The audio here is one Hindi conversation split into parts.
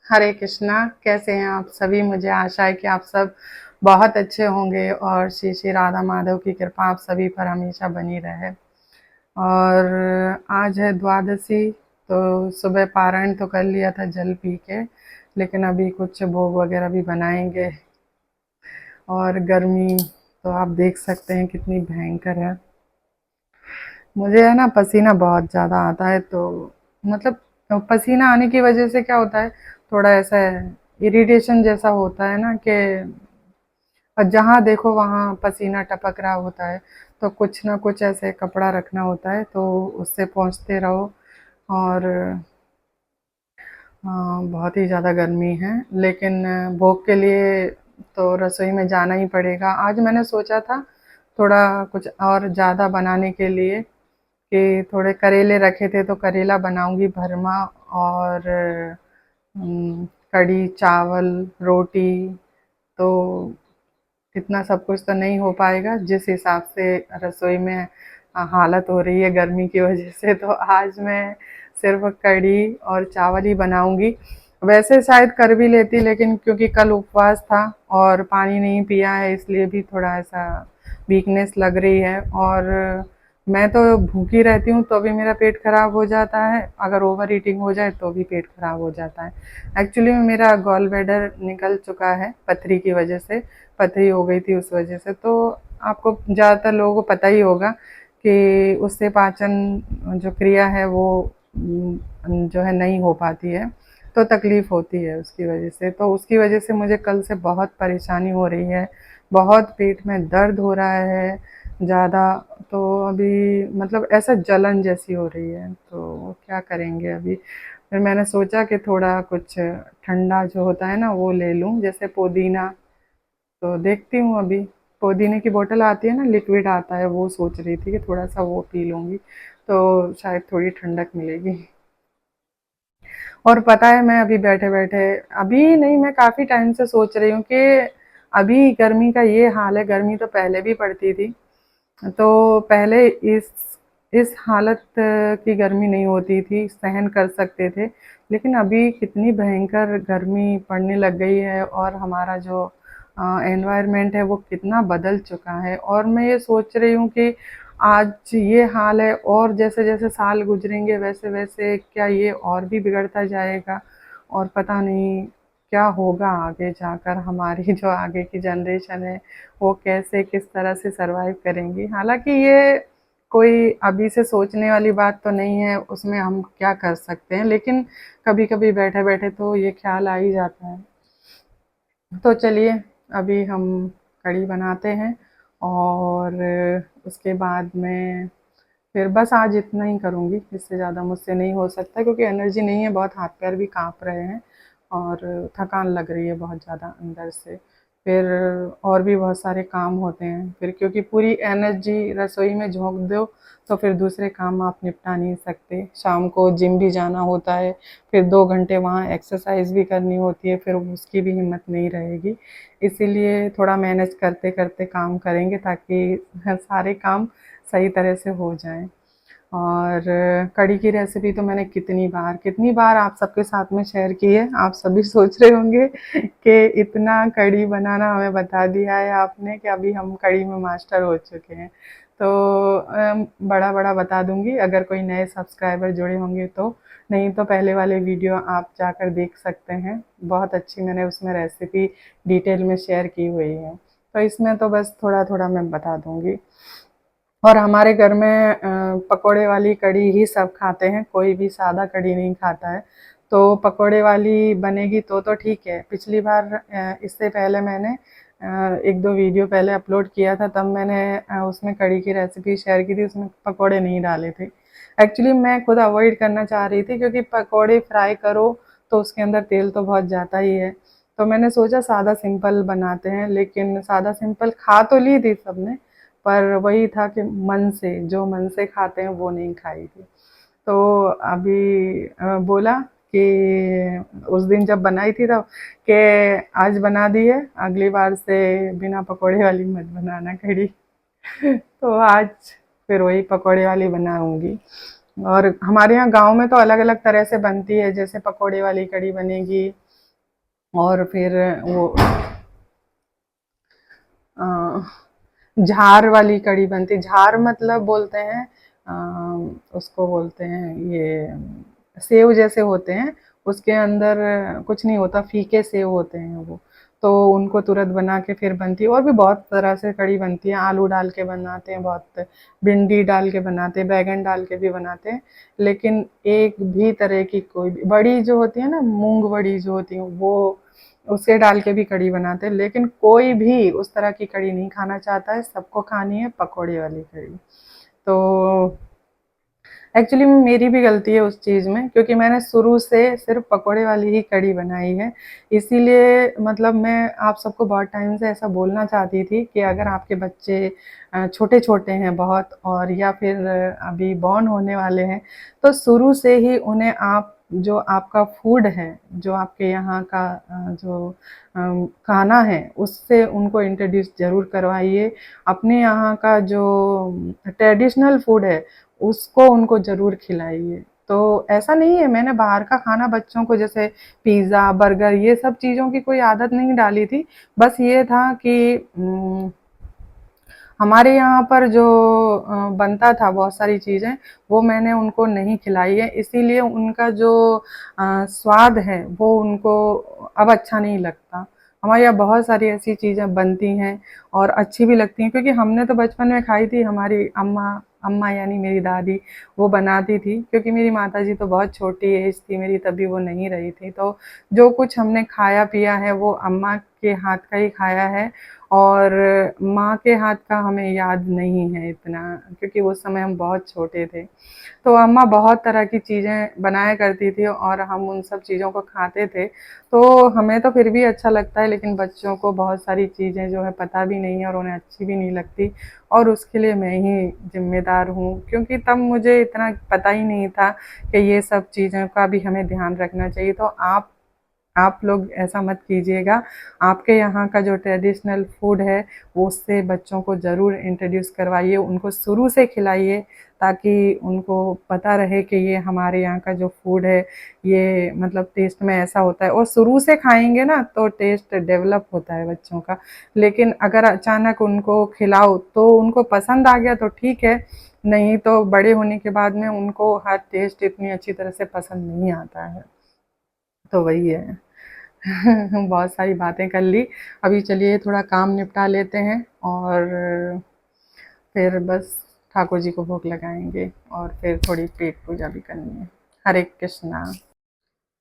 हरे कृष्णा। कैसे हैं आप सभी? मुझे आशा है कि आप सब बहुत अच्छे होंगे और श्री श्री राधा माधव की कृपा आप सभी पर हमेशा बनी रहे। और आज है द्वादशी, तो सुबह पारायण तो कर लिया था जल पी के, लेकिन अभी कुछ भोग वगैरह भी बनाएंगे। और गर्मी तो आप देख सकते हैं कितनी भयंकर है। मुझे है ना पसीना बहुत ज़्यादा आता है, तो मतलब पसीना आने की वजह से क्या होता है, थोड़ा ऐसा इरिटेशन जैसा होता है ना कि जहाँ देखो वहाँ पसीना टपक रहा होता है। तो कुछ ना कुछ ऐसे कपड़ा रखना होता है, तो उससे पोंछते रहो। और बहुत ही ज़्यादा गर्मी है, लेकिन भोग के लिए तो रसोई में जाना ही पड़ेगा। आज मैंने सोचा था थोड़ा कुछ और ज़्यादा बनाने के लिए, कि थोड़े करेले रखे थे तो करेला बनाऊंगी भरमा। और कढ़ी चावल रोटी, तो इतना सब कुछ तो नहीं हो पाएगा जिस हिसाब से रसोई में हालत हो रही है गर्मी की वजह से। तो आज मैं सिर्फ कढ़ी और चावल ही बनाऊंगी। वैसे शायद कर भी लेती, लेकिन क्योंकि कल उपवास था और पानी नहीं पिया है, इसलिए भी थोड़ा ऐसा वीकनेस लग रही है। और मैं तो भूखी रहती हूँ तो भी मेरा पेट खराब हो जाता है, अगर ओवर ईटिंग हो जाए तो भी पेट खराब हो जाता है। एक्चुअली में मेरा गॉल ब्लैडर निकल चुका है पथरी की वजह से, पथरी हो गई थी उस वजह से। तो आपको ज़्यादातर लोगों को पता ही होगा कि उससे पाचन जो क्रिया है वो जो है नहीं हो पाती है, तो तकलीफ़ होती है उसकी वजह से। तो उसकी वजह से मुझे कल से बहुत परेशानी हो रही है, बहुत पेट में दर्द हो रहा है ज़्यादा। तो अभी मतलब ऐसा जलन जैसी हो रही है, तो क्या करेंगे अभी। फिर मैंने सोचा कि थोड़ा कुछ ठंडा जो होता है ना वो ले लूँ, जैसे पुदीना। तो देखती हूँ अभी, पुदीने की बोतल आती है ना, लिक्विड आता है, वो सोच रही थी कि थोड़ा सा वो पी लूँगी, तो शायद थोड़ी ठंडक मिलेगी। और पता है मैं अभी बैठे बैठे, अभी नहीं, मैं काफ़ी टाइम से सोच रही हूँ कि अभी गर्मी का ये हाल है। गर्मी तो पहले भी पड़ती थी, तो पहले इस हालत की गर्मी नहीं होती थी, सहन कर सकते थे। लेकिन अभी कितनी भयंकर गर्मी पड़ने लग गई है, और हमारा जो एनवायरनमेंट है वो कितना बदल चुका है। और मैं ये सोच रही हूँ कि आज ये हाल है, और जैसे जैसे साल गुजरेंगे वैसे वैसे क्या ये और भी बिगड़ता जाएगा। और पता नहीं क्या होगा आगे जाकर, हमारी जो आगे की जनरेशन है वो कैसे किस तरह से सरवाइव करेंगी। हालांकि ये कोई अभी से सोचने वाली बात तो नहीं है, उसमें हम क्या कर सकते हैं, लेकिन कभी कभी बैठे बैठे तो ये ख्याल आ ही जाता है। तो चलिए अभी हम कढ़ी बनाते हैं, और उसके बाद में फिर बस आज इतना ही करूँगी, इससे ज़्यादा मुझसे नहीं हो सकता, क्योंकि एनर्जी नहीं है, बहुत हाथ पैर भी काँप रहे हैं और थकान लग रही है बहुत ज़्यादा अंदर से। फिर और भी बहुत सारे काम होते हैं फिर, क्योंकि पूरी एनर्जी रसोई में झोंक दो तो फिर दूसरे काम आप निपटा नहीं सकते। शाम को जिम भी जाना होता है, फिर 2 घंटे वहाँ एक्सरसाइज भी करनी होती है, फिर उसकी भी हिम्मत नहीं रहेगी। इसीलिए थोड़ा मैनेज करते करते काम करेंगे, ताकि सारे काम सही तरह से हो जाएं। और कढ़ी की रेसिपी तो मैंने कितनी बार आप सबके साथ में शेयर की है। आप सभी सोच रहे होंगे कि इतना कढ़ी बनाना हमें बता दिया है आपने कि अभी हम कढ़ी में मास्टर हो चुके हैं। तो बड़ा बड़ा बता दूंगी, अगर कोई नए सब्सक्राइबर जुड़े होंगे तो। नहीं तो पहले वाले वीडियो आप जाकर देख सकते हैं, बहुत अच्छी मैंने उसमें रेसिपी डिटेल में शेयर की हुई है। तो इसमें तो बस थोड़ा थोड़ा मैं बता दूंगी। और हमारे घर में पकोड़े वाली कढ़ी ही सब खाते हैं, कोई भी सादा कढ़ी नहीं खाता है। तो पकोड़े वाली बनेगी तो ठीक है। पिछली बार इससे पहले मैंने 1-2 वीडियो पहले अपलोड किया था, तब मैंने उसमें कढ़ी की रेसिपी शेयर की थी, उसमें पकोड़े नहीं डाले थे। एक्चुअली मैं खुद अवॉइड करना चाह रही थी, क्योंकि पकोड़े फ्राई करो तो उसके अंदर तेल तो बहुत जाता ही है। तो मैंने सोचा सादा सिंपल बनाते हैं, लेकिन सादा सिंपल खा तो ली थी सबने, पर वही था कि मन से, जो मन से खाते हैं वो नहीं खाई थी। तो अभी बोला कि उस दिन जब बनाई थी तब, कि आज बना दी है, अगली बार से बिना पकोड़े वाली मत बनाना कढ़ी। तो आज फिर वही पकोड़े वाली बनाऊंगी। और हमारे यहाँ गांव में तो अलग अलग तरह से बनती है, जैसे पकोड़े वाली कढ़ी बनेगी, और फिर वो अ, झार वाली कड़ी बनती। झार मतलब बोलते हैं उसको बोलते हैं ये सेव जैसे होते हैं, उसके अंदर कुछ नहीं होता, फीके सेव होते हैं वो। तो उनको तुरंत बना के फिर बनती है। और भी बहुत तरह से कड़ी बनती है, आलू डाल के बनाते हैं बहुत, भिंडी डाल के बनाते हैं, बैगन डाल के भी बनाते हैं। लेकिन एक भी तरह की कोई भी बड़ी जो होती है ना, मूंग बड़ी जो होती है वो, उसे डाल के भी कड़ी बनाते हैं। लेकिन कोई भी उस तरह की कड़ी नहीं खाना चाहता है, सबको खानी है पकौड़े वाली कड़ी। तो एक्चुअली मेरी भी गलती है उस चीज़ में, क्योंकि मैंने शुरू से सिर्फ पकौड़े वाली ही कड़ी बनाई है। इसीलिए मतलब मैं आप सबको बहुत टाइम से ऐसा बोलना चाहती थी कि अगर आपके बच्चे छोटे छोटे हैं बहुत, और या फिर अभी बॉर्न होने वाले हैं, तो शुरू से ही उन्हें आप जो आपका फूड है, जो आपके यहाँ का जो खाना है, उससे उनको इंट्रोड्यूस ज़रूर करवाइए। अपने यहाँ का जो ट्रेडिशनल फूड है उसको उनको ज़रूर खिलाइए। तो ऐसा नहीं है, मैंने बाहर का खाना बच्चों को, जैसे पिज़्ज़ा, बर्गर, ये सब चीज़ों की कोई आदत नहीं डाली थी। बस ये था कि हमारे यहाँ पर जो बनता था बहुत सारी चीज़ें, वो मैंने उनको नहीं खिलाई है, इसीलिए उनका जो स्वाद है वो उनको अब अच्छा नहीं लगता। हमारे यहाँ बहुत सारी ऐसी चीज़ें बनती हैं और अच्छी भी लगती हैं, क्योंकि हमने तो बचपन में खाई थी। हमारी अम्मा अम्मा यानी मेरी दादी, वो बनाती थी, क्योंकि मेरी माताजी तो बहुत छोटी एज थी मेरी, तभी वो नहीं रही थी। तो जो कुछ हमने खाया पिया है वो अम्मा के हाथ का ही खाया है। और माँ के हाथ का हमें याद नहीं है इतना, क्योंकि उस समय हम बहुत छोटे थे। तो अम्मा बहुत तरह की चीज़ें बनाया करती थी और हम उन सब चीज़ों को खाते थे। तो हमें तो फिर भी अच्छा लगता है, लेकिन बच्चों को बहुत सारी चीज़ें जो है पता भी नहीं है और उन्हें अच्छी भी नहीं लगती। और उसके लिए मैं ही ज़िम्मेदार हूँ, क्योंकि तब मुझे इतना पता ही नहीं था कि ये सब चीज़ों का भी हमें ध्यान रखना चाहिए। तो आप लोग ऐसा मत कीजिएगा। आपके यहाँ का जो ट्रेडिशनल फूड है, वो उससे बच्चों को ज़रूर इंट्रोड्यूस करवाइए, उनको शुरू से खिलाइए, ताकि उनको पता रहे कि ये हमारे यहाँ का जो फूड है, ये मतलब टेस्ट में ऐसा होता है। और शुरू से खाएँगे ना तो टेस्ट डेवलप होता है बच्चों का। लेकिन अगर अचानक उनको खिलाओ तो उनको पसंद आ गया तो ठीक है, नहीं तो बड़े होने के बाद में उनको हर टेस्ट इतनी अच्छी तरह से पसंद नहीं आता है। तो वही है। हम बहुत सारी बातें कर ली। अभी चलिए थोड़ा काम निपटा लेते हैं, और फिर बस ठाकुर जी को भोग लगाएंगे, और फिर थोड़ी पेट पूजा भी करनी है। हरे कृष्णा।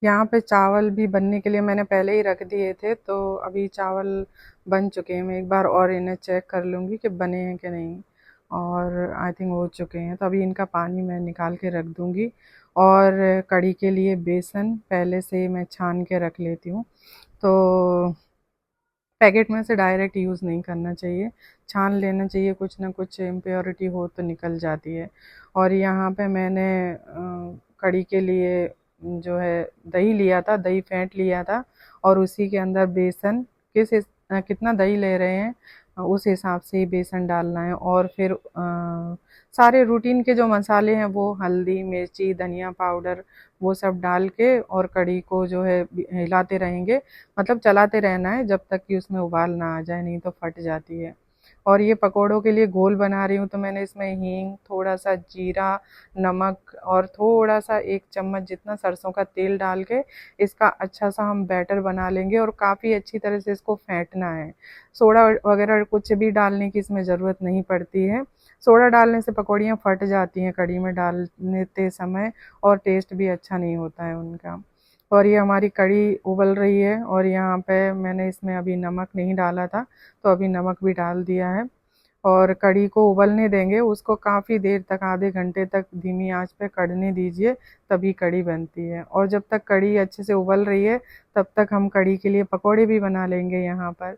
यहाँ पे चावल भी बनने के लिए मैंने पहले ही रख दिए थे, तो अभी चावल बन चुके हैं। मैं एक बार और इन्हें चेक कर लूँगी कि बने हैं कि नहीं, और आई थिंक हो चुके हैं। तो अभी इनका पानी मैं निकाल के रख दूँगी। और कढ़ी के लिए बेसन पहले से ही मैं छान के रख लेती हूँ। तो पैकेट में से डायरेक्ट यूज़ नहीं करना चाहिए, छान लेना चाहिए, कुछ ना कुछ इम्प्योरिटी हो तो निकल जाती है। और यहाँ पे मैंने कढ़ी के लिए जो है दही लिया था, दही फेंट लिया था, और उसी के अंदर बेसन, कितना दही ले रहे हैं उस हिसाब से ही बेसन डालना है। और फिर सारे रूटीन के जो मसाले हैं, वो हल्दी, मिर्ची, धनिया पाउडर, वो सब डाल के और कढ़ी को जो है हिलाते रहेंगे, मतलब चलाते रहना है जब तक कि उसमें उबाल ना आ जाए, नहीं तो फट जाती है। और ये पकौड़ों के लिए घोल बना रही हूँ, तो मैंने इसमें हींग, थोड़ा सा जीरा, नमक, और थोड़ा सा 1 चम्मच जितना सरसों का तेल डाल के इसका अच्छा सा हम बैटर बना लेंगे, और काफ़ी अच्छी तरह से इसको फेंटना है। सोडा वगैरह कुछ भी डालने की इसमें ज़रूरत नहीं पड़ती है। सोडा डालने से पकौड़ियाँ फट जाती हैं कढ़ी में डालते समय, और टेस्ट भी अच्छा नहीं होता है उनका। और ये हमारी कढ़ी उबल रही है, और यहाँ पे मैंने इसमें अभी नमक नहीं डाला था, तो अभी नमक भी डाल दिया है। और कढ़ी को उबलने देंगे, उसको काफ़ी देर तक, आधे घंटे तक धीमी आंच पे कढ़ने दीजिए, तभी कढ़ी बनती है। और जब तक कढ़ी अच्छे से उबल रही है, तब तक हम कढ़ी के लिए पकौड़े भी बना लेंगे। यहाँ पर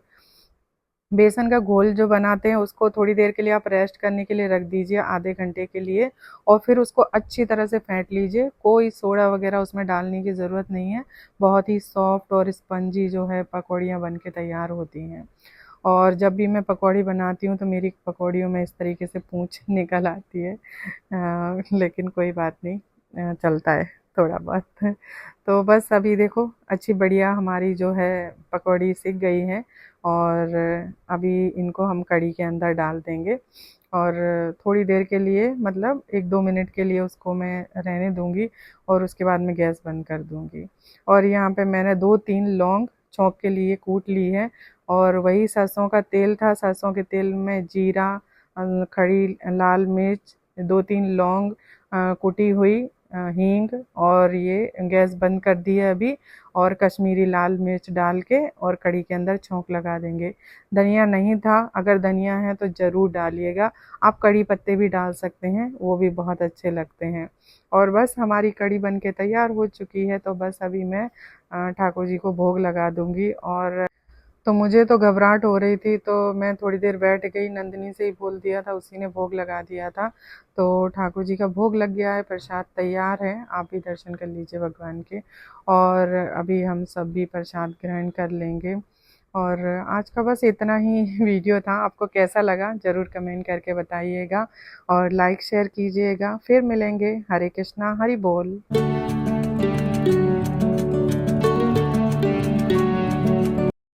बेसन का घोल जो बनाते हैं, उसको थोड़ी देर के लिए आप रेस्ट करने के लिए रख दीजिए, आधे घंटे के लिए, और फिर उसको अच्छी तरह से फेंट लीजिए। कोई सोडा वगैरह उसमें डालने की ज़रूरत नहीं है। बहुत ही सॉफ्ट और स्पंजी जो है पकौड़ियाँ बन के तैयार होती हैं। और जब भी मैं पकौड़ी बनाती हूँ तो मेरी पकौड़ियों में इस तरीके से पूँछ निकल आती है, लेकिन कोई बात नहीं, चलता है थोड़ा बहुत। तो बस अभी देखो अच्छी बढ़िया हमारी जो है पकौड़ी सिक गई है, और अभी इनको हम कढ़ी के अंदर डाल देंगे, और थोड़ी देर के लिए मतलब 1-2 मिनट के लिए उसको मैं रहने दूंगी, और उसके बाद मैं गैस बंद कर दूंगी। और यहाँ पे मैंने 2-3 लौंग छौंक के लिए कूट ली है, और वही सरसों का तेल था, सरसों के तेल में जीरा, खड़ी लाल मिर्च, 2-3 लौंग, कुटी हुई हींग, और ये गैस बंद कर दी है अभी, और कश्मीरी लाल मिर्च डाल के और कढ़ी के अंदर छौंक लगा देंगे। धनिया नहीं था, अगर धनिया है तो ज़रूर डालिएगा। आप कड़ी पत्ते भी डाल सकते हैं, वो भी बहुत अच्छे लगते हैं। और बस हमारी कड़ी बन के तैयार हो चुकी है, तो बस अभी मैं ठाकुर जी को भोग लगा दूंगी। और तो मुझे तो घबराहट हो रही थी, तो मैं थोड़ी देर बैठ गई, नंदिनी से ही बोल दिया था, उसी ने भोग लगा दिया था। तो ठाकुर जी का भोग लग गया है, प्रसाद तैयार है, आप भी दर्शन कर लीजिए भगवान के। और अभी हम सब भी प्रसाद ग्रहण कर लेंगे। और आज का बस इतना ही वीडियो था। आपको कैसा लगा ज़रूर कमेंट करके बताइएगा, और लाइक शेयर कीजिएगा। फिर मिलेंगे। हरे कृष्णा, हरि बोल।